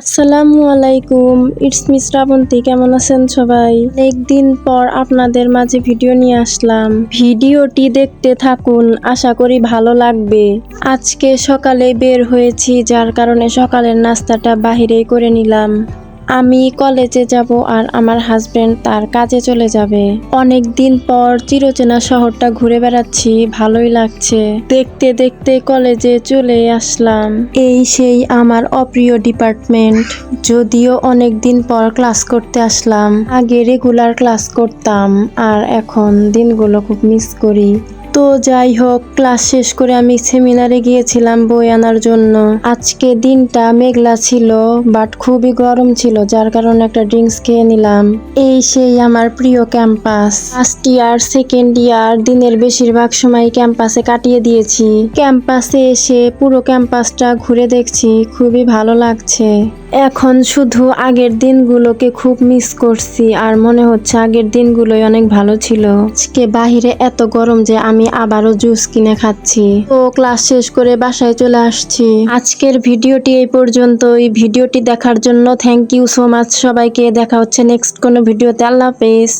আসসালামু আলাইকুম, it's me Srabanti. কেমন আছেন সবাই? অনেকদিন পর আপনাদের মাঝে ভিডিও নিয়ে আসলাম। ভিডিওটি দেখতে থাকুন, আশা করি ভালো লাগবে। আজকে সকালে বের হয়েছি, যার কারণে সকালের নাস্তাটা বাহিরেই করে নিলাম। আমি কলেজে যাব আর আমার হাজবেন্ড তার কাজে চলে যাবে। অনেক দিন পর চিরচেনা শহরটা ঘুরে বেড়াচ্ছি, ভালোই লাগছে। দেখতে দেখতে কলেজে চলে আসলাম। এই সেই আমার অপ্রিয় ডিপার্টমেন্ট। যদিও অনেক দিন পর ক্লাস করতে আসলাম, আগে রেগুলার ক্লাস করতাম আর এখন দিনগুলো খুব মিস করি। তো যাই হোক, ক্লাস শেষ করে আমি সেমিনারে গিয়েছিলাম বই আনার জন্য। আজকে দিনটা মেঘলা ছিল, বাট খুবই গরম ছিল, যার কারণে একটা ড্রিঙ্কস খেয়ে নিলাম। এই সেই আমার প্রিয় campus. First year, second year দিনের বেশিরভাগ সময় ক্যাম্পাসে কাটিয়ে দিয়েছি। ক্যাম্পাসে এসে পুরো ক্যাম্পাসটা ঘুরে দেখছি, খুবই ভালো লাগছে। এখন শুধু আগের দিনগুলোকে খুব মিস করছি আর মনে হচ্ছে আগের দিনগুলোই অনেক ভালো ছিল। আজকে বাহিরে এত গরম যে আমি আবারও জুস কিনে খাচ্ছি। তো ক্লাস শেষ করে বাসায় চলে আসছি। আজকের ভিডিওটি এই পর্যন্তই। ভিডিওটি দেখার জন্য থ্যাংক ইউ সো মাচ সবাইকে। দেখা হচ্ছে নেক্সট কোনো ভিডিওতে। আল্লাহ হাফেজ।